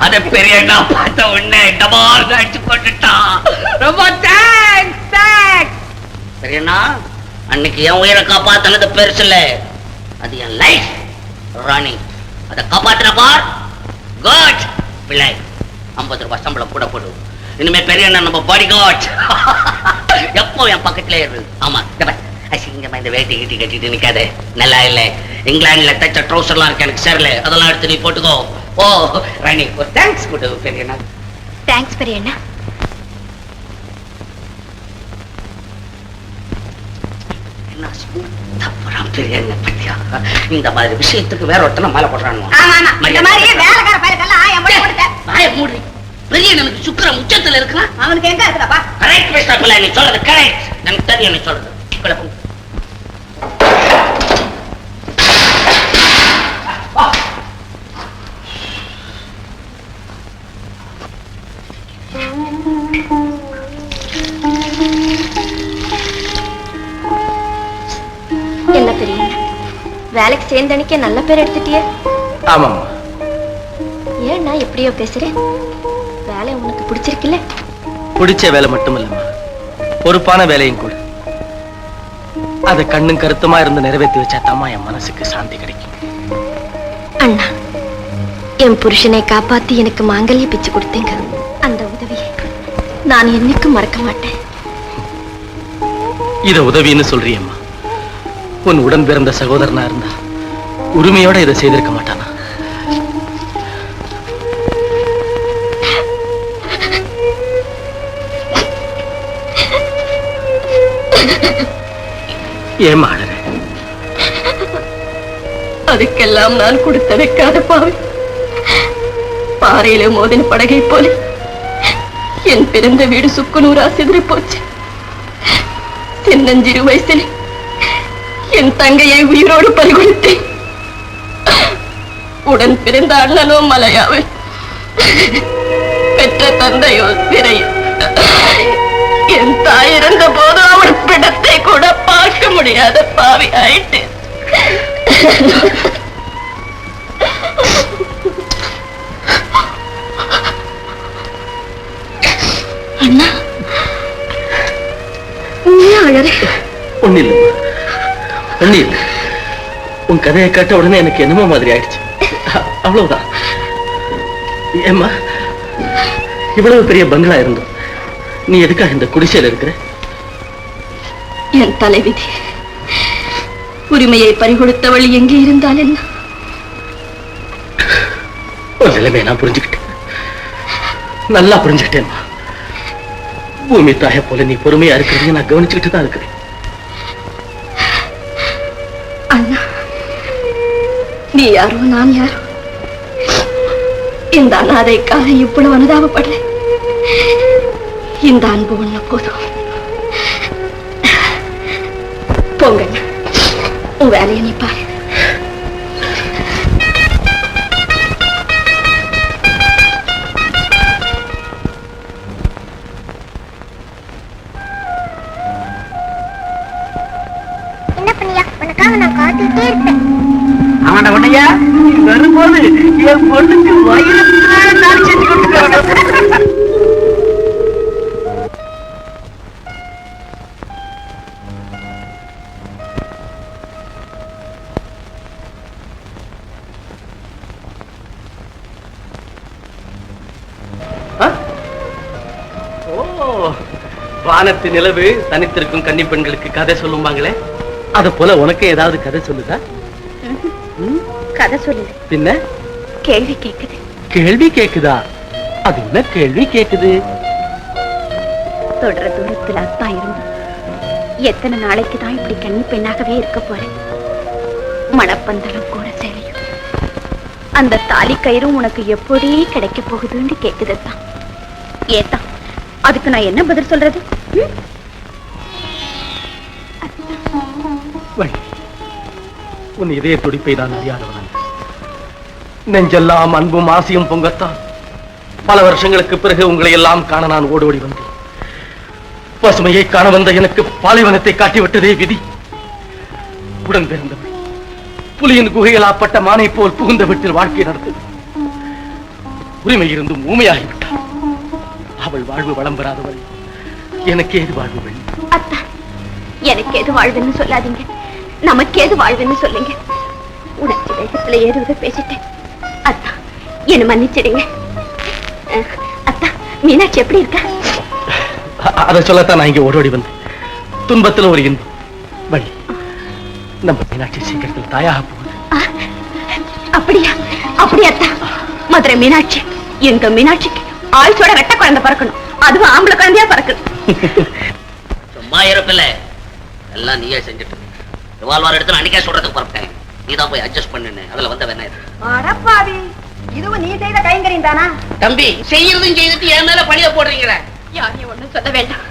அத பெரிய பார்த்த உடனே டபால் அடிச்சு போட்டுட்டான். ரொம்ப தேங்க்ஸ் பெரியண்ணா. அன்னைக்கு என் உயிரை காப்பாத்தினது பெருசு இல்ல, அது என் லைஃப். ராணி அதை காப்பாத்தின பார். குட் பிள்ளை. 50 ரூபாய் சம்பளம் கூட போடு. இனிமே பெரியண்ணா நம்ம பாடி காட். எப்போ என் பக்கத்துல இருக்கு. ஆமா அசிங்கமா இந்த வேட்டி கட்டி கட்டிட்டு நிக்காதே, நல்லா இல்ல. இங்கிலாந்துல தச்ச ட்ரௌசர்லாம் இருக்கு, எனக்கு சேரல. அதெல்லாம் எடுத்து நீ போட்டுக்கோ. ஓ ராணி ஒரு தேங்க்ஸ் கொடு பெரியண்ணா. தேங்க்ஸ் பெரியண்ணா. என்ன ஸ்மூத்தா போறான் பெரியண்ணா பத்தியா. இந்த மாதிரி விஷயத்துக்கு வேற ஒருத்தனை மாலை போடுறான். பெரியண்ணனுக்கு சுக்கர உச்சத்துல இருக்கலாம். அவனுக்கு எங்க இருக்குதாப்பா? கரெக்ட் பேசுறப்பல நீ சொல்றது கரெக்ட். எனக்கு தெரியும் நீ சொல்றது. என்ன பெரிய வேலைக்கு சேர்ந்தனிக்க நல்ல பேர் எடுத்துட்டிய? ஆமாம்மா. ஏன் நான் எப்படியோ பேசுறேன்? வேலை உனக்கு பிடிச்சிருக்குல்ல? பிடிச்ச வேலை மட்டும் இல்லம்மா, பொறுப்பான வேலையும் கூட. அதை கண்ணும் கருத்துமா இருந்து நிறைவேற்றி வச்சா தாமா என் மனசுக்கு சாந்தி கிடைக்கும். அண்ணா, என் புருஷனை காப்பாத்தி எனக்கு மாங்கல்ய பிச்சு கொடுத்தீங்க. அந்த உதவியை நான் என்னைக்கும் மறக்க மாட்டேன். இத உதவின்னு சொல்றியம்மா, உன் உடன் பிறந்த சகோதரனா இருந்தா உரிமையோட இதை செய்திருக்க மாட்டானா? ஏமா அழற? அதுக்கெல்லாம் நான் கொடுத்த வைக்காத பாவி. பாறையில மோதின படகை போல என் பிறந்த வீடு சுக்குநூறா சிதறி போச்சு. சின்னஞ்சிறு வயசில் என் தங்கையை உயிரோடு பறிகொடுத்தேன். உடன் பிறந்த அண்ணனோ மலையாவை, பெற்ற தந்தையோ சிறையில். என் தாய் இறந்த போது அவள் பிடத்தை கூட பார்க்க முடியாத பாவி ஆயிட்டு. அண்ணா, அழற? ஒண்ணு இல்ல, ஒண்ணு இல்ல. உன் கதையை கேட்ட உடனே எனக்கு என்னமோ மாதிரி ஆயிடுச்சு, அவ்வளவுதான். ஏம்மா, இவ்வளவு பெரிய பங்களா இருந்தோம், நீ எதுக்காக இந்த குடிசையில இருக்கிற? என் தலைவிதி. உரிமையை பறிகொடுத்தவள் எங்கே இருந்தால் என்ன? ஒரு நிலைமையை நான் புரிஞ்சுக்கிட்டேன், நல்லா புரிஞ்சுக்கிட்டேன்மா. பூமி தாய போல நீ பொறுமையா இருக்கிறது நான் கவனிச்சுக்கிட்டு தான் இருக்கிறேன். அண்ணா, நீ யாரோ நான் யாரோ. இந்த அனாதைக்காக இவ்வளவு அனுதாபப்படுறேன். இந்த அன்பு ஒண்ணு போதும். போங்க, உன் வேலையை நீ பாரு. என்ன பண்ணியா, உனக்காக நான் காத்துக்கிட்டே இருப்பேன். அவன உன்னையா வரும்போது என் பொண்ணுக்கு வயிறு நான் செஞ்சு கொடுத்துருக்கேன். வானத்து நிலவு தனித்திருக்கும் கன்னி பெண்களுக்கு கதை சொல்லுவாங்களே, அத போல உனக்கு ஏதாவது கதை சொல்லுதா? கதை சொல்லு. பின்ன கேள்வி கேக்குது. கேள்வி கேக்குதா? அது என்ன கேள்வி கேக்குது? தொடர தூரத்தில் அத்தா இருந்து எத்தனை நாளைக்கு தான் இப்படி கன்னி பெண்ணாகவே இருக்க போறேன்? மணப்பந்தலும் கூட சேலையும் அந்த தாலி கயிறும் உனக்கு எப்படி கிடைக்க போகுதுன்னு கேக்குதுதான். ஏத்தா, அதுக்கு நான் என்ன பதில் சொல்றது? உன் இதய துடிப்பை நான் அறியாதவன். நெஞ்செல்லாம் அன்பும் ஆசையும் பொங்கத்தான் பல வருஷங்களுக்கு பிறகு உங்களை எல்லாம் காண நான் ஓடோடி வந்தேன். பசுமையை காண வந்த எனக்கு பாலைவனத்தை காட்டிவிட்டதே விதி. உடன் பிறந்தவள், புலியின் குகைகளாப்பட்ட மானை போல் புகுந்த வீட்டில் வாழ்க்கை நடந்தது. உரிமை இருந்தும் ஊமையாகிவிட்டாள். அவள் வாழ்வு வளம் பெறாதவள். எனக்கு ஏது வாழ்வு வேண்டும்? அத்தா, எனக்கு ஏது வாழ்வுன்னு சொல்லாதீங்க, நமக்கு ஏது வாழ்வுன்னு சொல்லுங்க. உணர்ச்சி வேகத்துல ஏதுவதை பேசிட்டேன். அத்தா, என்ன மன்னிச்சிடுங்க. அத்தா, மீனாட்சி எப்படி இருக்கா? அதை சொல்லத்தான் நான் இங்க ஓடோடி வந்தேன். துன்பத்துல ஒரு இன்பம். வழி, நம்ம மீனாட்சி சீக்கிரத்தில் தாயாக போகுது. அப்படியா? அப்படியாத்தா? மதுரை மீனாட்சி, எங்க மீனாட்சிக்கு ஆயுசோட ரெட்ட குழந்தை பறக்கணும், அதுவும் ஆம்பளை குழந்தையா பறக்கணும். சும்மா இருப்பில்ல, எல்லாம் நீயே செஞ்சுட்டு ரிவால்வர் எடுத்து அன்னைக்கே சொல்றதுக்கு பறப்பேன். நீதான் போய் அட்ஜஸ்ட் பண்ணுன்னு அதுல வந்த வேணா இது. அடப்பாவி, இதுவும் நீ செய்த கைங்கரியம் தானா? தம்பி, செய்யறதும் செய்துட்டு என் மேல பழிய போடுறீங்களே. யாரையும் ஒண்ணும் சொல்ல வேண்டாம்.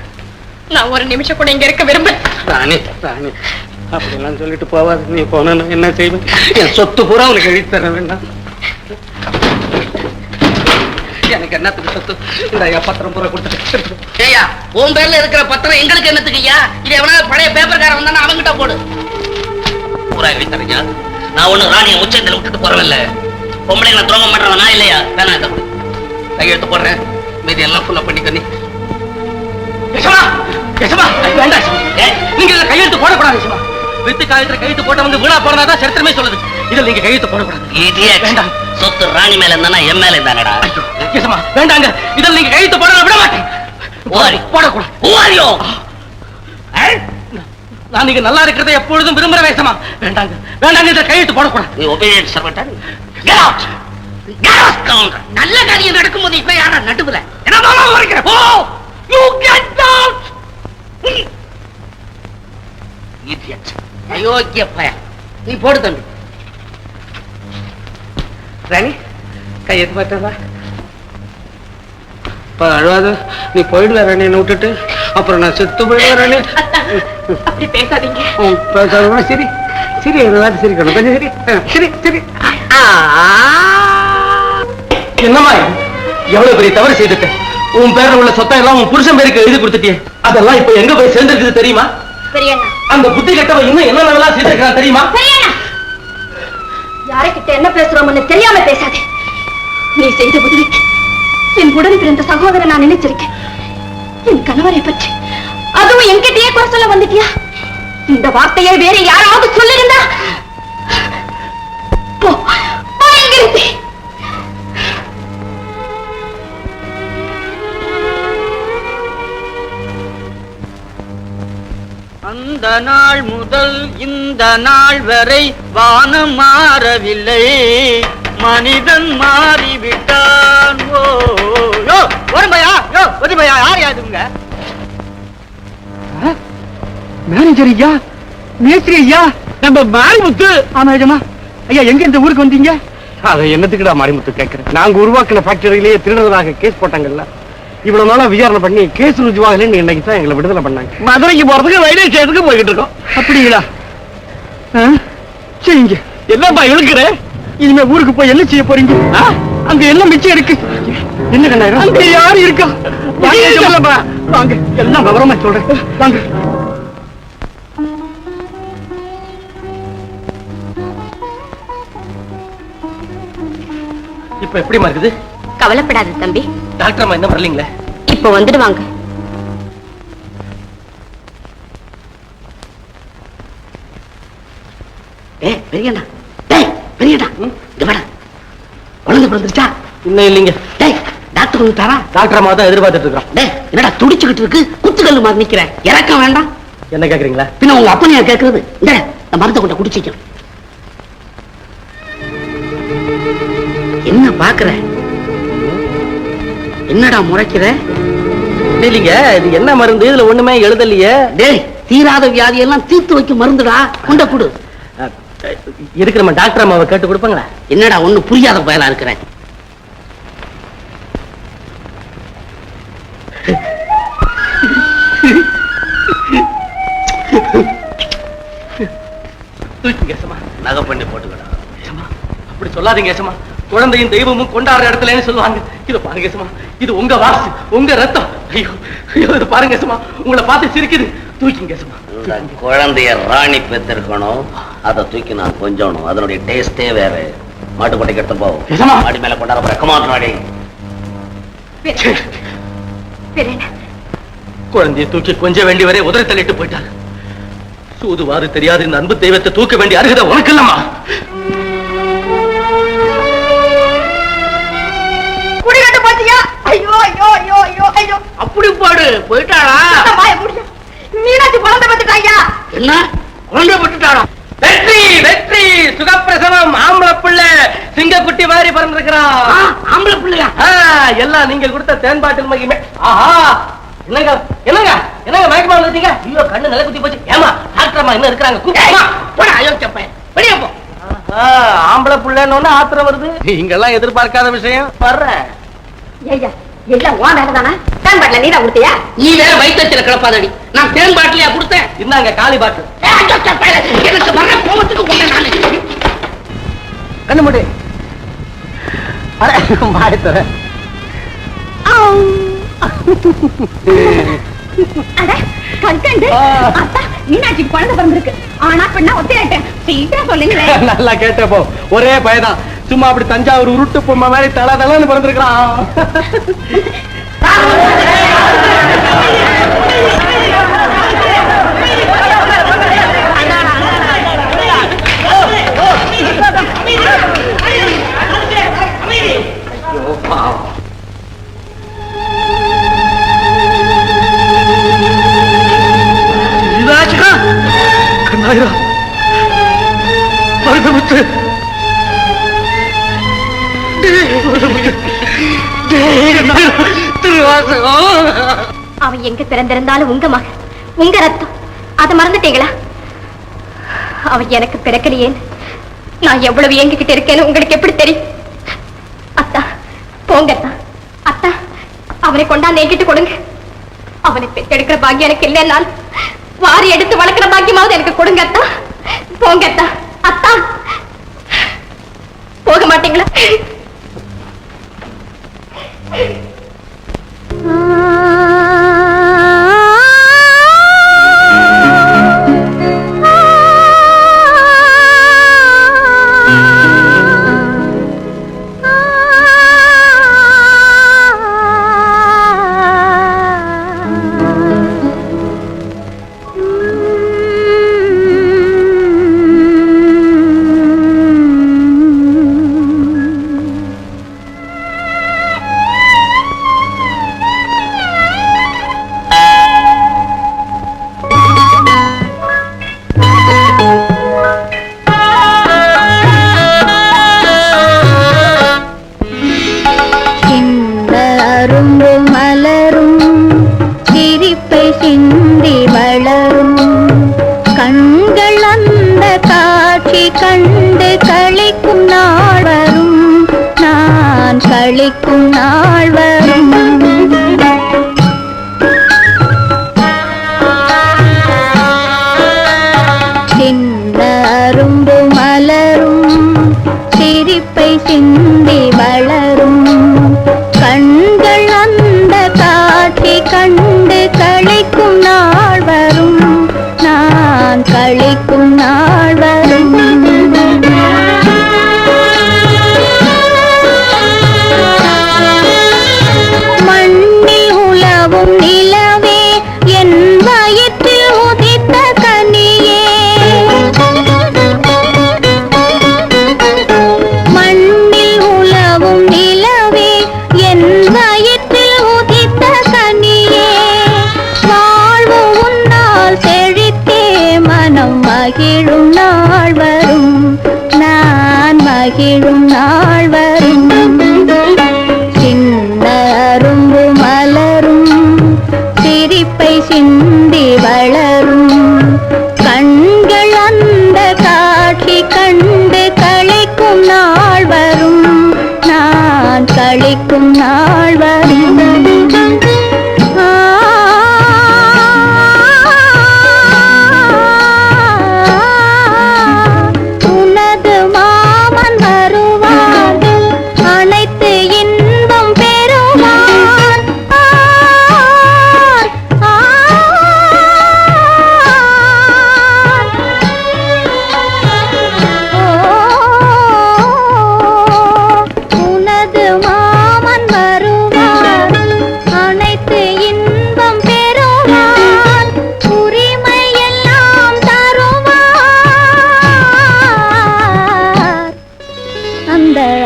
நான் ஒரு நிமிஷம் கூட இங்க இருக்க விரும்புறேன். ராணி, ராணி, அப்படிலாம் சொல்லிட்டு போவாது. நீ போன என்ன செய்வேன்? என் சொத்து பூரா உனக்கு எழுதி தர வேண்டாம். எனக்கு என்னத்துக்கு சொத்து? இந்த பத்திரம் பூரா கொடுத்துட்டு. ஏய்யா, உன் பேர்ல இருக்கிற பத்திரம் எங்களுக்கு என்னத்துக்குய்யா? இது எவனா பழைய பேப்பர்காரன் வந்தானா அவங்கிட்ட போடு. பூரா எழுதி தரீங்க. நான் ஒண்ணு ராணியை உச்சத்துல விட்டுட்டு போறவில்ல. பொம்பளைங்களை துரோகம் பண்றவன் நான் இல்லையா? வேணா இதை கையெழுத்து போடுறேன். மீதி எல்லாம் ஃபுல்லா பண்ணிக்க. நீ நீங்க கையெழுத்து போடக்கூடாது. வித்து காயத்துல கையெழுத்து போட்ட வந்து வீணா போனதான் சரித்திரமே சொல்லுது. இதில் நீங்க கையெழுத்து போடக்கூடாது. வேண்டாம். சொத்து ராணி மேல இருந்தா என் மேல இருந்தானடா. வேண்டாங்க, இதில் நீங்க கையெழுத்து போட விட மாட்டேன். போடக்கூடாது. ஓரியோ, நான் நீங்க நல்லா இருக்கிறத எப்பொழுதும் விரும்புற வேசமா? வேண்டாங்க, வேண்டாங்க, இதில் கையெழுத்து போடக்கூடாது. நீ ஒபீடியன்ட் சர்வன்ட். நல்ல காரியம் நடக்கும்போது இப்ப யாரா நடுவுல என்ன? You get out! Idiot. அயோக்கிய பையன். நீ போடு தம்பி. ராணி, கையெழுத்து பார்த்தா அழுவாத. நீ போயிடுவ ராணி, என்ன விட்டுட்டு. அப்புறம் நான் செத்து போயிடுவேன் ராணி. அப்படி பேசாதீங்க. பேசாத. சரி சரி, சிரிக்கணும் கொஞ்சம். சரி சரி சரி. என்னம்மா, எவ்வளவு பெரிய தவறு செய்துட்டேன். உன் பேர்ல உள்ள சொத்தை எல்லாம் உன் புருஷன் பேருக்கு எழுதி கொடுத்துட்டியே. அதெல்லாம் இப்ப எங்க போய் சேர்ந்திருக்குது தெரியுமா? அந்த புத்தி கட்டவன் இன்னும் என்னென்னலாம் செய்திருக்கான் தெரியுமா? யாருக்கிட்ட என்ன பேசுறோம்னு தெரியாம பேசாதே. நீ செய்த உதவிக்கு என் உடன் பிறந்த சகோதரன் நான் நினைச்சிருக்கேன். என் கணவரை பற்றி அதுவும் என்கிட்டயே குறை சொல்ல வந்துட்டியா? இந்த வார்த்தையை வேற யாராவது சொல்லிருந்தா போ, போ இங்கிருந்து. அந்த நாள் முதல் இந்த நாள் வரை வானம் மாறவில்லை, மனிதன் மாறிவிட்டான். யார் யாருங்க? மேனேஜர் ஐயா, மேஸ்திரி ஐயா, நம்ம மாரிமுத்து. ஆமா ஐயா. ஐயா, எங்க இந்த ஊருக்கு வந்தீங்க? அதை என்னத்துக்குடா மாரிமுத்து கேட்கிறேன். நாங்க உருவாக்கின ஃபேக்டரியிலேயே திருடுறதாக கேஸ் போட்டாங்கல்ல. இவ்வளவு நாளா விசாரணை பண்ணி கேஸ் ருஜுவாகலன்னு இன்னைக்கு தான் எங்களை விடுதலை பண்ணாங்க. மதுரைக்கு போறதுக்கு ரயில்வே ஸ்டேஷனுக்கு போய்கிட்டு இருக்கோம். அப்படிங்களா? சரிங்க. என்னப்பா இழுக்கிற? இனிமே ஊருக்கு போய் என்ன செய்ய போறீங்க? அங்க எல்லாம் மிச்சம் இருக்கு. என்ன கண்ணா, அங்க யாரு இருக்கா? வாங்க, எல்லாம் விவரமா சொல்றேன். வாங்க. இப்ப எப்படிமா இருக்குது? கவலைப்படாத தம்பி. டாக்டர் அம்மா என்ன வரலீங்களே? இப்ப வந்துடுவாங்க. பெரியண்ணா, பெரியண்ணா, இங்க வாடா. குழந்தை பிறந்துருச்சா? இன்னும் இல்லைங்க. டாக்டர் வந்து தாரா? டாக்டர் அம்மா தான் எதிர்பார்த்துட்டு இருக்கோம். என்னடா துடிச்சுக்கிட்டு இருக்கு? குத்துக்கல்லு மாதிரி நிக்கிறேன். இறக்கம் வேண்டாம். என்ன கேக்குறீங்களா? பின்ன உங்க அப்பனையா கேட்கறது? இந்த மருந்தை கொண்ட குடிச்சிக்க. என்ன பாக்குற? என்னடா முறைக்கிற? இல்லைங்க, இது என்ன மருந்து? இதுல ஒண்ணுமே எழுதலையே. டேய், தீராத வியாதியெல்லாம் தீர்த்து வைக்க மருந்துடா. கொண்ட குடு. இருக்கிற டாக்டர் அம்மாவை கேட்டு கொடுப்பாங்களா? என்னடா ஒண்ணு புரியாத பயலா இருக்கிறேன். நகை பண்ணி போட்டுக்கடா. அப்படி சொல்லாதீங்க ஏசமா. குழந்தையும் தெய்வமும் கொண்டாடுற இடத்துலன்னு சொல்லுவாங்க. இது பாருங்க ஏசமா, இது உங்க வாசு, உங்க ரத்தம். ஐயோ ஐயோ, இது பாருங்க ஏசமா, உங்களை பார்த்து சிரிக்குது. தூக்கிங்க சும்மா. குழந்தைய ராணி பெத்திருக்கணும், அதை தூக்கி நான் கொஞ்சணும். அதனுடைய டேஸ்டே வேற. மாட்டுக்கொட்டை கெட்டு போகும். மாடி மேல கொண்டாட போற கமான் ராணி. குழந்தைய தூக்கி கொஞ்ச வேண்டி வரை உதறி தள்ளிட்டு போயிட்டாங்க. சூதுவாறு தெரியாது இந்த அன்பு தெய்வத்தை தூக்க வேண்டிய அருகதை உனக்கு இல்லம்மா. குடிகாட்டு பாத்தியா? ஐயோ ஐயோ ஐயோ ஐயோ ஐயோ. அப்படி போடு. போயிட்டாளா? மீனாட்சி குழந்தை பத்துட்டாயா? என்ன குழந்தை பட்டுட்டாளா? வெற்றி வெற்றி, சுகப்பிரசவம், ஆம்பளை பிள்ளை, சிங்கக்குட்டி மாதிரி பிறந்திருக்கிறான். ஆம்பளை பிள்ளையா? எல்லாம் நீங்க கொடுத்த தேன்பாட்டுக்கு மகிமை. ஆஹா, என்னங்க என்னங்க என்னங்க மயக்கமா வந்துட்டீங்க? ஐயோ, கண்ணு நிலை குத்தி போச்சு. ஏமா டாக்டர்மா என்ன இருக்கிறாங்க? போடா அயோக்கியப்பையன், வெளியே போ. ஆம்பளை பிள்ளைன்னு ஆத்திரம் வருது. இங்கெல்லாம் எதிர்பார்க்காத விஷயம். வர்றேன். ஐயா எல்லாம் உன் வேலைதானா? தேன் பாட்டில நீதான் கொடுத்தியா? நீ வேற வயிற்றுல கிளப்பாதடி. நான் தேன் பாட்டிலையா கொடுத்தேன்? இந்தாங்க காலி பாட்டு. எனக்கு வர கோபத்துக்கு கொண்டே நானு. கண்ணு மூடி. மாடி தர. மீனாட்சி குழந்தை பிறந்திருக்கு. ஆனா பெண்ணா ஒத்தையாட்டேன். சீக்கிரம் சொல்லுங்களேன். நல்லா கேட்டப்போ ஒரே பயதான். சும்மா அப்படி தஞ்சாவூர் உருட்டு பொம்மை மாதிரி தலை தலைன்னு பிறந்திருக்கிறான். கண்ணாயிரா மருதமுத்து, அவன் எங்க பிறந்திருந்தாலும் உங்க மகன், உங்க ரத்தம். அதை மறந்துட்டீங்களா? அவன் எனக்கு பிறக்கலையே. நான் எவ்வளவு ஏங்கிக்கிட்டு இருக்கேன்னு உங்களுக்கு எப்படி தெரியும்? அத்தா போங்கத்தா. அத்தா அவனை கொண்டாந்து என்கிட்ட கொடுங்க. அவனை பெற்றெடுக்கிற பாக்கியம் எனக்கு இல்லைன்னாலும் வாரி எடுத்து வளர்க்கிற பாக்கியமாவது எனக்கு கொடுங்க அத்தா. போங்க அத்தா. அத்தா போக மாட்டீங்களா?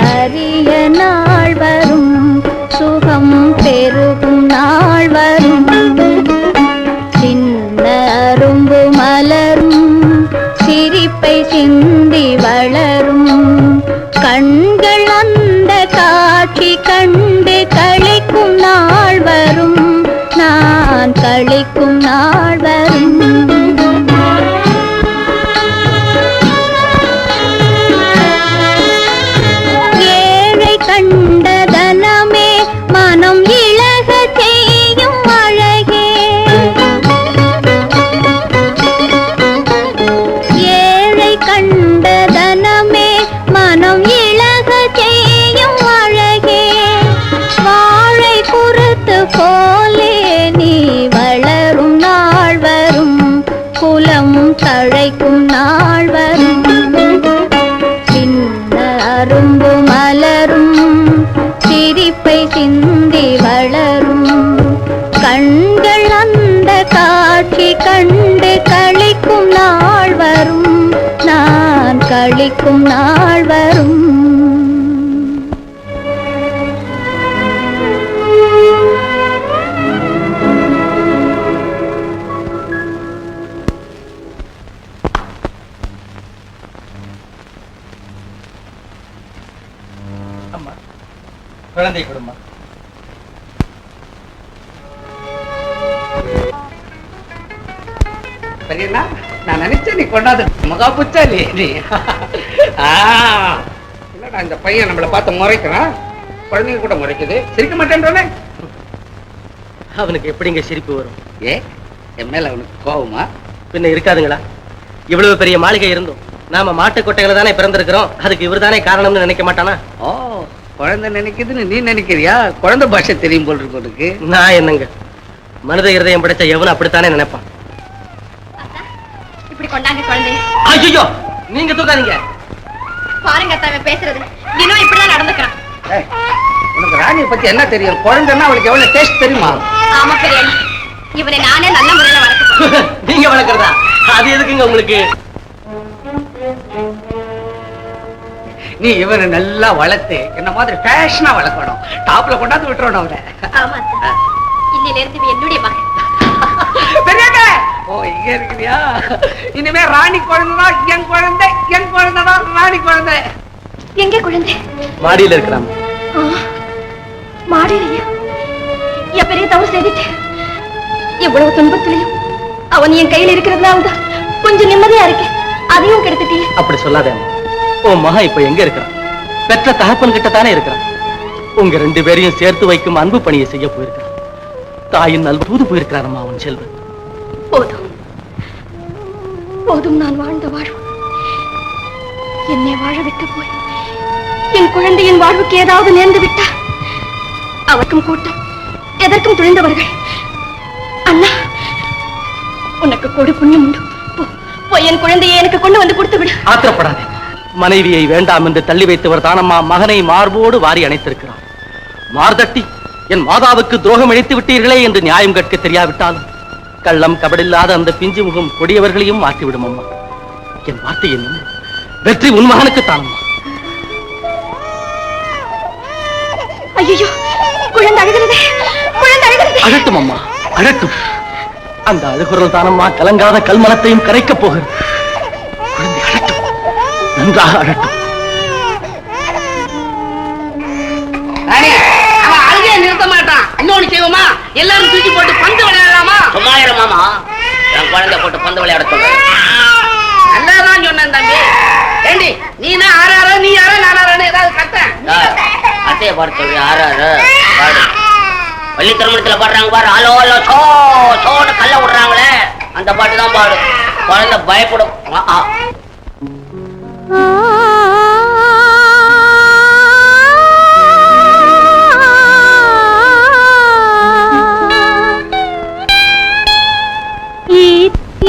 அரிய நாள் வரும், சுகம் பெருகும் நாள் வரும். சின்ன அரும்பு மலரும், சிரிப்பை சிந்தி வளரும். கண்கள் அந்த காட்சி கண்டு கழிக்கும் நாள் வரும், நான் கழிக்கும் நாள் வரும். ஏழை கண்ட தனமே மனம் இழக செய்யும் அழகே. ஏழை கண்ட தனமே மனம் இழக செய்யும் அழகே. வாழை குறுத்து போலே நீ வளரும் நாள் வரும், குலம் தழைக்கும் நாள் வரும். சின்ன அரும்பு மலரும், சிரிப்பை சிந்தி வளரும். கண்கள் அந்த காட்சி கண்டு கழிக்கும் நாள் வரும், நான் கழிக்கும் நாள் வரும். அம்மா, குழந்தை கொடுமா. பெரியண்ணா, நான் நினைச்சேன் நீ கொண்டாது மகா புச்சாலி நீ. இல்லடா, இந்த பையன் நம்மளை பார்த்து முறைக்கிறான், குழந்தைங்க கூட முறைக்குது, சிரிக்க மாட்டேன்றானே. அவனுக்கு எப்படிங்க சிரிப்பு வரும்? ஏ, என் மேல அவனுக்கு கோவமா? பின்ன இருக்காதுங்களா? இவ்வளவு பெரிய மாளிகை இருந்தோம், நாம மாட்டு கொட்டைகளை தானே பிறந்திருக்கிறோம், அதுக்கு இவர் தானே காரணம்னு நினைக்க மாட்டானா? ஓ, குழந்தை நினைக்குதுன்னு நீ நினைக்கிறியா? குழந்தை பாஷை தெரியும் போல் இருக்கு உனக்கு. நான் என்னங்க, மனித இருதயம் படைச்ச எவனும் அப்படித்தானே நினைப்பான். இப்படி கொண்டாங்க குழந்தை. ஐயோ, நீங்க தூக்காதீங்க. பாருங்க அத்தா பேசுறது, தினம் இப்படிதான் நடந்துக்கிறான். ஏய், உனக்கு ராணியை பத்தி என்ன தெரியும்? குழந்தைன்னா அவளுக்கு எவ்வளவு டேஸ்ட் தெரியுமா? ஆமா பெரிய, இவனை நானே நல்ல முறையில வளர்க்க. நீங்க வளர்க்கறதா? அது எதுக்குங்க உங்களுக்கு? நீ இவனை நல்லா வளர்த்து என்ன மாதிரி ஃபேஷனா வளர்க்கணும், டாப்ல கொண்டாந்து விட்டுறணும் அவனை. ஆமா அத்தா, இன்னில இருந்து என்னுடைய மகன். பெரியண்ணே, ஓ இங்க இருக்கிறியா? இனிமே ராணி குழந்தைதான் என் குழந்தை, என் குழந்தைதான் ராணி குழந்தை. எங்க குழந்தை? மாடியில இருக்கிறான். மாடியிலையா? என் பெரிய தவறு செய்துட்டேன். எவ்வளவு துன்பத்திலையும் அவன் என் கையில் இருக்கிறதுனால தான் கொஞ்சம் நிம்மதியா இருக்கேன். அதையும் கெடுத்துட்டீங்க. அப்படி சொல்லாதே. உன் மகன் இப்ப எங்க இருக்கிறான்? பெற்ற தகப்பன் கிட்ட தானே இருக்கிறான். உங்க ரெண்டு பேரையும் சேர்த்து வைக்கும் அன்பு பணியை செய்ய போயிருக்கிறான். தாயின் நல்வ தூது போயிருக்கிறாரம்மா அவன் செல்வன். போதும் போதும், நான் வாழ்ந்த வாழ்வு என்னை வாழ விட்டு போய் என் குழந்தையின் வாழ்வுக்கு ஏதாவது நேர்ந்து விட்டா அவருக்கும் கூட்டம் எதற்கும் துணிந்தவர்கள். அண்ணா, உனக்கு கொடு புண்ணியம் உண்டு. போய் என் குழந்தையை எனக்கு கொண்டு வந்து கொடுத்து விடு. ஆத்திரப்படாதே. மனைவியை வேண்டாம் என்று தள்ளி வைத்தவர் தானம்மா மகனை மார்போடு வாரி அணைத்திருக்கிறார். மார்தட்டி என் மாதாவுக்கு துரோகம் இழைத்து விட்டீர்களே என்று நியாயம் கேட்க தெரியாவிட்டாலும் கள்ளம் கபடில்லாத அந்த பிஞ்சு முகம் கொடியவர்களையும் மாற்றிவிடும் அம்மா. என் வார்த்தை என்ன? வெற்றி உன் மகனுக்கு தானம்மா. ஐயோ, குழந்தை அழுகிறது, குழந்தை அழுகிறது. அழட்டும் அம்மா, அழட்டும். அந்த அழுகுரல் தானம்மா கலங்காத கல்மலத்தையும் கரைக்கப் போகிறது. குழந்தை அழட்டும், நன்றாக அழட்டும். அவன் அழுகையை நிறுத்த மாட்டான். இன்னொன்னு செய்வோமா? எல்லாரும் தூக்கி போட்டு பந்து விளையாடலாமா? சும்மாயிரம் மாமா, என் குழந்தை போட்டு பந்து விளையாட சொல்ல. நல்லாதான் சொன்னேன் தம்பி. ஏண்டி, நீனா ஆறாரோ, நீ யாரோ நானாரோன்னு ஏதாவது கத்தேன் அத்தைய பாட சொல்லி ஆறாரு பாடு. பள்ளி திருமணத்துல பாடுறாங்க பாரு, அலோ அலோ சோ சோன்னு கல்ல விடுறாங்களே, அந்த பாட்டு தான் பாடு. குழந்தை பயப்படும்.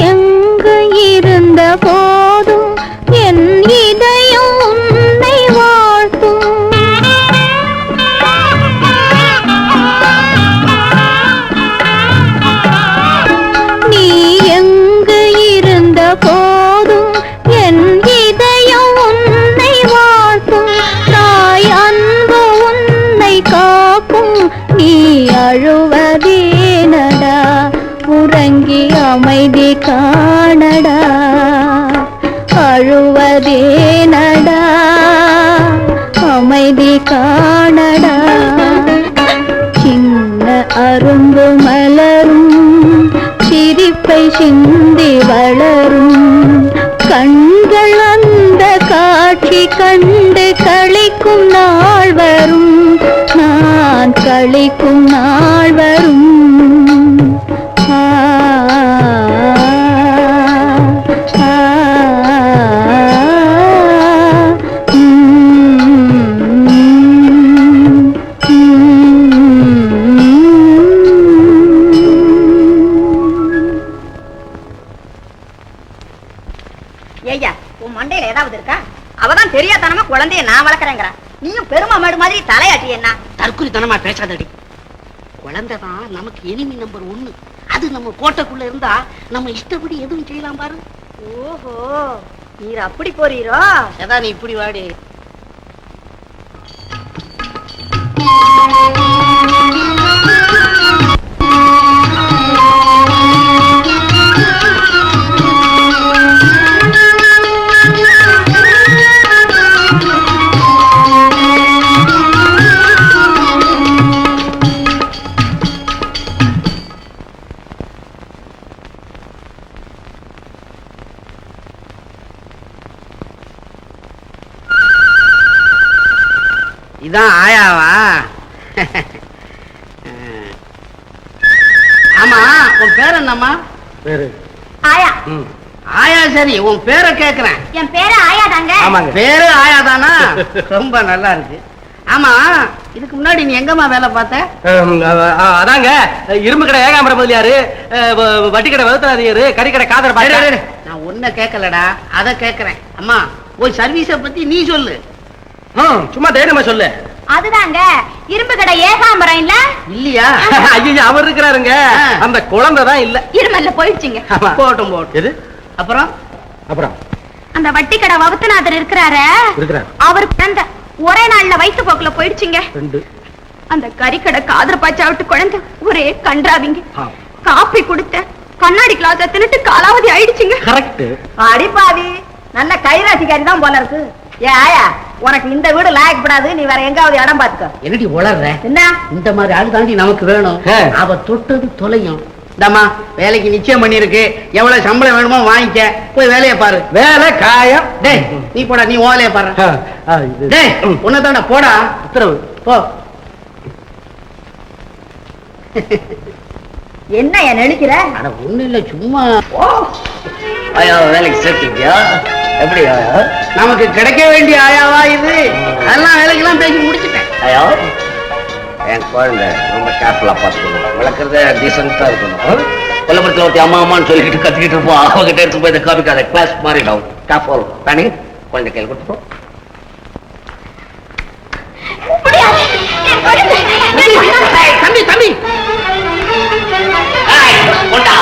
எங்கு இருந்த போதும் என் இதயம் உன்னை வாழ்த்தும். நீ எங்கு இருந்த போதும் என் இதயம் உன்னை வாழ்த்தும். காணடா சின்ன அரும்பு மலரும் சிரிப்பை சிந்தி வளரும் கண்கள் அந்த காட்சி கண்டு களிக்கும் நாள் வரும் நான் களிக்கும் நாள் வரும் ஐயா உன் மண்டையில ஏதாவது இருக்கா? அவதான் தெரியாதனமா குழந்தைய நான் வளர்க்கறேங்கிறா. நீயும் பெருமா மாடு மாதிரி தலையாட்டி என்ன? தற்குறித்தனமா பேசாதடி. குழந்தைதான் நமக்கு எனிமி நம்பர் 1. அது நம்ம கோட்டைக்குள்ள இருந்தா நம்ம இஷ்டப்படி எதுவும் செய்யலாம் பாரு. ஓஹோ, நீர் அப்படி போறீரோ? ஏதா நீ இப்படி வாடி. இதான் ஆயாவா? ஆமா, உன் பேர் என்னம்மா? பேரு ஆயா. ஆயா சரி, உன் பேரை கேக்குறேன். என் பேரு ஆயா தாங்க. ஆமாங்க. பேரு ஆயாதானா? ரொம்ப நல்லா இருக்கு. ஆமா, இதுக்கு முன்னாடி நீ எங்கம்மா வேலை பார்த்த? அதாங்க இரும்பு கடை ஏகாம்பரம் முதலியாரு, வட்டி கடை வகுத்தராதியாரு, கறிக்கடை காதர் பாரு. நான் ஒன்ன கேட்கலடா, அத கேக்குறேன். அம்மா, போய் சர்வீஸ பத்தி நீ சொல்லு. சும்மா தைரியமா சொல்லு. அதுதாங்க இரும்பு கடை ஏகாம்பரம் இல்ல இல்லையா? ஐயா அவர் இருக்கிறாருங்க, அந்த குழந்தை தான் இல்ல. இருமல்ல போயிடுச்சுங்க. போட்டும் போட்டும். எது அப்புறம் அப்புறம் அந்த வட்டி கடை வவுத்தநாதர் இருக்கிறாரு, அவர் பிறந்த ஒரே நாள்ல வயிற்று போக்குல போயிடுச்சுங்க. அந்த கறிக்கடை காதர் பாய்ச்சா விட்டு குழந்தை ஒரே கன்றாவிங்க. காப்பி கொடுத்த கண்ணாடி கிளாஸ் தின்னுட்டு காலாவதி ஆயிடுச்சுங்க. கரெக்ட். அடிப்பாவி, நல்ல கைராசிக்காரி தான் போல இருக்கு. ஏ ஆயா, உனக்கு இந்த வீடு லாயக்கப்படாது, நீ வேற எங்காவது இடம் பாத்துக்க. என்னடி உளர்ற? என்ன இந்த மாதிரி ஆளு தாண்டி நமக்கு வேணும். அவ தொட்டது தொலையும். இந்தம்மா, வேலைக்கு நிச்சயம் பண்ணிருக்கு. எவ்வளவு சம்பளம் வேணுமோ வாங்கிக்க, போய் வேலையை பாரு. வேலை காயம். டேய் நீ போடா, நீ வேலையை பாரு. டேய் உன்னதாண்டா, போடா. உத்தரவு போ. என்ன என் நெளிக்கிற? அட ஒண்ணு இல்ல, சும்மா. ஆயா வேலைக்கு சேர்த்துக்கியா? எப்படி ஆயா? நமக்கு கிடைக்க வேண்டிய ஆயாவா இது? அதெல்லாம் வேலைக்கெல்லாம் பேசி முடிச்சுட்டேன். ஆயா, என் குழந்தை ரொம்ப கேர்ஃபுல்லா பார்த்துக்கணும். வளர்க்கறத டீசென்ட்டா இருக்கணும். கொல்லப்புறத்துல ஒருத்தி அம்மா அம்மான்னு சொல்லிக்கிட்டு கத்திக்கிட்டு இருப்போம். அவகிட்ட எடுத்து போய் இதை காப்பிக்காத. கிளாஸ் மாறிடும். கேர்ஃபுல். தானே குழந்தை கையில் கொடுத்துப்போம். தம்பி தம்பி, கொண்டா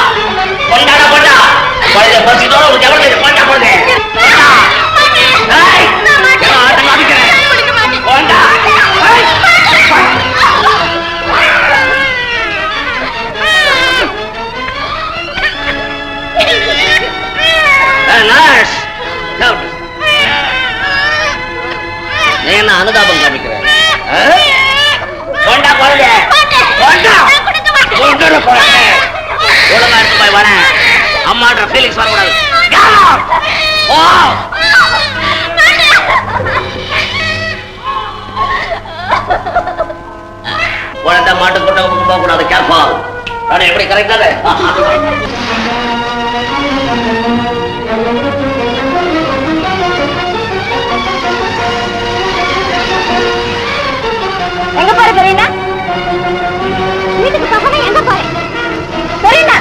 கொண்டாடா கொண்டா. குழந்தை பசிதோட ஒரு ஜவர்ல கொண்டா குழந்தை. நீ என்ன அனுதாபம் காமிக்கிற? கொண்டா குழந்தை, கொண்டா கொண்டு குழந்தை. ஒழுங்கா எடுத்து போய் வரேன். அம்மான்ற ஃபீலிங்ஸ் வரக்கூடாது. குழந்தை மாட்டு கொண்ட போக கூடாது. கேர்ஃபுல். எப்படி கரெக்டாக எங்க பாரு பெரியண்ணா, வீட்டுக்கு பக்கமே எங்க பாரு பெரியண்ணா.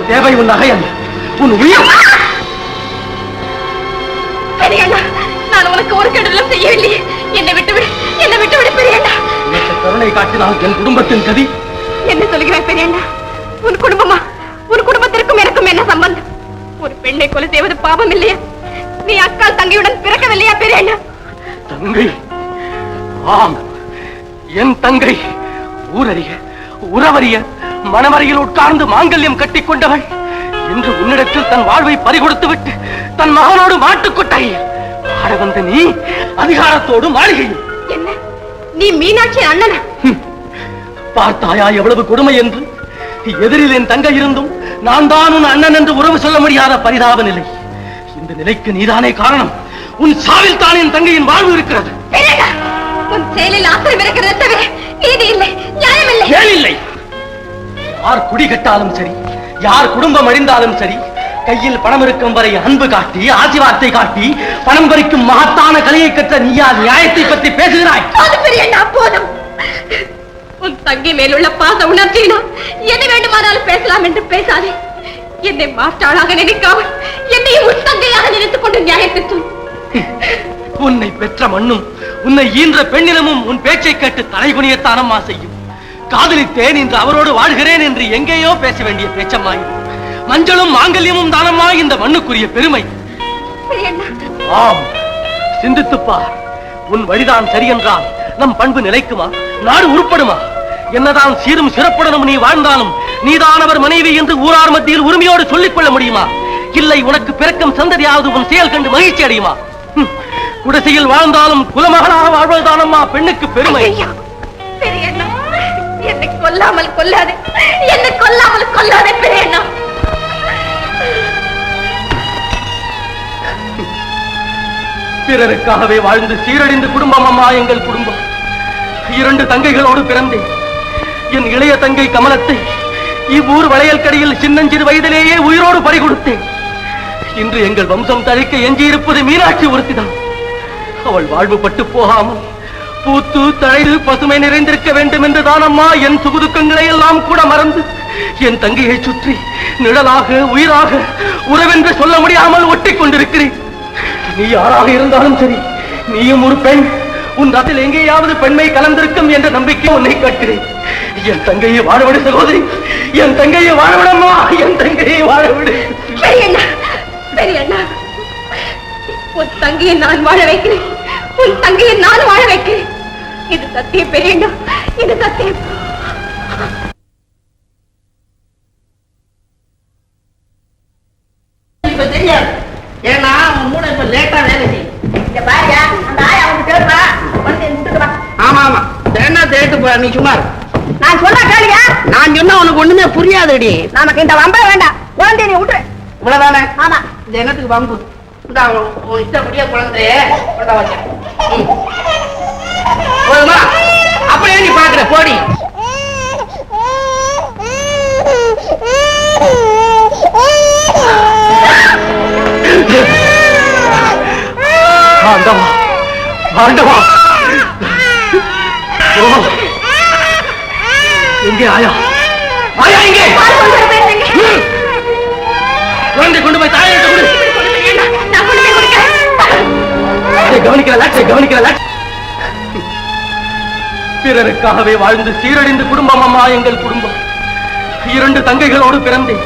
தேவை உன் நகை அல்ல, உன் உயிர். நான் உனக்கு ஒரு கெடுதலும் செய்யவில்லையே. என்னை விட்டு கருணை காட்டினால் என் குடும்பத்தின் கதி. என்ன சொல்கிறாய் பெரியண்ணா? உன் குடும்பமா? உன் குடும்பத்திற்கும் எனக்கும் என்ன சம்பந்தம்? ஒரு பெண்ணை கொலை செய்வது பாவம் இல்லையா? நீ அக்கால் தங்கையுடன் பிறக்கவில்லையா பெரியண்ணா? தங்கை? ஆம், என் தங்கை. ஊரறிய உறவறிய மணவரையில் உட்கார்ந்து மாங்கல்யம் கட்டிக் கொண்டவள் இன்று உன்னிடத்தில் தன் வாழ்வை பறிகொடுத்து விட்டு தன் மகனோடு மாட்டுக்கொட்டாய் ஆட வந்த நீ அதிகாரத்தோடு மாளிகையில். என்ன, நீ மீனாட்சி அண்ணனா? பார்த்தாயா எவ்வளவு கொடுமை என்று? எதிரில் என் தங்கை இருந்தும் நான் தான் உன் அண்ணன் என்று உறவு சொல்ல முடியாத பரிதாப நிலை. இந்த நிலைக்கு நீதானே காரணம். உன் சாவில் தான் என் தங்கையின் வாழ்வு இருக்கிறது. உன் செயலில் ஆத்திரம் இருக்கிறது தவிர நீதி இல்லை, நியாயம் இல்லை. ஏன் இல்லை? யார் குடி கட்டாலும் சரி, யார் குடும்பம் அழிந்தாலும் சரி, கையில் பணம் இருக்கும் வரை அன்பு காட்டி ஆசி வார்த்தை காட்டி பணம் பறிக்கும் மகத்தான கலையை கற்ற நீயா நியாயத்தை பற்றி பேசுகிறாய்? போதும். உன் தங்கை மேலுள்ள பாச உணர்ச்சியினா என்ன வேண்டுமானாலும் பேசலாம் என்று பேசாதே. என்னை மாற்றாளாக நினைக்காமல் என்னை உன் தங்கையாக நினைத்துக் கொண்டு நியாயத்தை சொல். உன்னை பெற்ற மண்ணும் உன்னை ஈன்ற பெண்ணினமும் உன் பேச்சை கேட்டு தலைகுனியத்தானம்மா செய்யும். காதலித்தேன் என்று அவரோடு வாழ்கிறேன் என்று எங்கேயோ பேச வேண்டிய பேச்சம்மா. மஞ்சளும் மாங்கல்யமும் தானம்மா இந்த மண்ணுக்குரிய பெருமை. ஆம், சிந்தித்துப்பா. உன் வழிதான் சரி என்றால் நம் பண்பு நிலைக்குமா? நாடு உருப்படுமா? என்னதான் சீரும் சிறப்புடனும் நீ வாழ்ந்தாலும் நீதானவர் மனைவி என்று ஊரார் மத்தியில் உரிமையோடு சொல்லிக் கொள்ள முடியுமா? இல்லை, உனக்கு பிறக்கும் சந்ததியாவது உன் செயல் கண்டு மகிழ்ச்சி அடையுமா? குடிசையில் வாழ்ந்தாலும் குலமகனாக வாழ்வதுதானம்மா பெண்ணுக்கு பெருமை. என்னை கொல்லாமல் கொல்லாதே, என்னை கொல்லாமல் கொல்லாதே பெரியண்ணா. பிறருக்காகவே வாழ்ந்து சீரழிந்த குடும்பம் அம்மா எங்கள் குடும்பம். 2 தங்கைகளோடு பிறந்தேன். என் இளைய தங்கை கமலத்தை இவ்வூர் வளையல் கடையில் சின்னஞ்சிறு வயதிலேயே உயிரோடு பறிகொடுத்தேன். இன்று எங்கள் வம்சம் தழைக்க எஞ்சியிருப்பது மீனாட்சி ஒருத்திதான். அவள் வாழ்வு பட்டு போகாமல் பூத்து தழைது பசுமை நிறைந்திருக்க வேண்டும் என்றுதான் அம்மா என் சுகுதுக்கங்களை எல்லாம் கூட மறந்து என் தங்கையை சுற்றி நிழலாக உயிராக உறவென்று சொல்ல முடியாமல் ஒட்டிக் கொண்டிருக்கிறேன். நீ யாராக இருந்தாலும் சரி, நீயும் ஒரு பெண். உன் ரத்தில் எங்கேயாவது பெண்மை கலந்திருக்கும் என்ற நம்பிக்கை உன்னை கேட்கிறேன். என் தங்கையை வாழவிடு சகோதரி, என் தங்கையை வாழவிடம்மா, என் தங்கையை வாழவிடு. பெரியண்ணா, உன் தங்கையை நான் வாழ வைக்கிறேன், உன் தங்கையை நான் வாழ வைக்கிறேன். இது சத்தியம் பெரியண்ணா, இது சத்தியம். இப்ப தெரியாது, ஏன்னா உன் மூளை இப்ப லேட்டா வேலை செய்யும். ஆமா ஆமா, என்ன தேட்டு போ, நீ சும்மா நான் சொல்ல கேளுங்க. நான் சொன்னா உனக்கு ஒண்ணுமே புரியாதுடி. நமக்கு இந்த வம்பள வேண்டாம், குழந்தைய நீ விட்டுரு. இவ்வளவுதானே? ஆமா. இந்த எண்ணத்துக்கு வம்பு உன் இஷ்டப்படியா குழந்தைய கொண்டா வச்ச போதுமா? அப்படியே நீ பாக்குற போடி. ஆண்டவா, ஆண்டவா, எங்கே ஆயா? ஆயா எங்கே? குழந்தை கொண்டு போய் தாயிட்ட கொடு. கவனிக்கிற பிறருக்காகவே வாழ்ந்து சீரழிந்த குடும்பம் அம்மா எங்கள் குடும்பம். 2 தங்கைகளோடு பிறந்தேன்.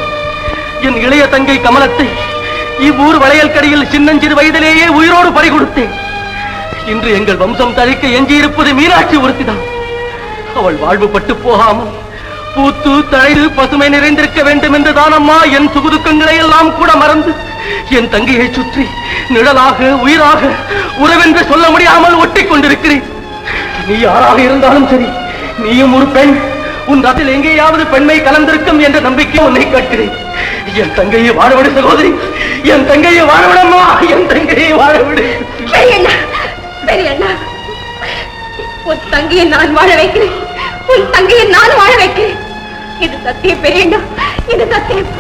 என் இளைய தங்கை கமலத்தை இவ்வூர் வளையல் கடையில் சின்னஞ்சிறு வயதிலேயே உயிரோடு பறிகொடுத்தேன். இன்று எங்கள் வம்சம் தழைக்க எஞ்சியிருப்பது மீனாட்சி ஒருத்திதான். அவள் வாழ்வு பட்டு போகாமல் பூத்து தழைது பசுமை நிறைந்திருக்க வேண்டும் என்றுதான் அம்மா என் சுகுதுக்கங்களை எல்லாம் கூட மறந்து என் தங்கையை சுற்றி நிழலாக உயிராக உறவென்று சொல்ல முடியாமல் ஒட்டிக் கொண்டிருக்கிறேன். நீ யாராக இருந்தாலும் சரி, நீயும் ஒரு பெண். உன் ரத்தில் எங்கேயாவது பெண்மை கலந்திருக்கும் என்ற நம்பிக்கை உன்னை கேட்கிறேன். என் தங்கையை வாழவிடு சகோதரி, என் தங்கையை வாழவிடம்மா, என் தங்கையை வாழவிடு. பெரியண்ணா, உன் தங்கையை நான் வாழ வைக்கிறேன், உன் தங்கையை நான் வாழ வைக்கிறேன். இது சத்தியம் பெரியண்ணா, இது சத்தியம்.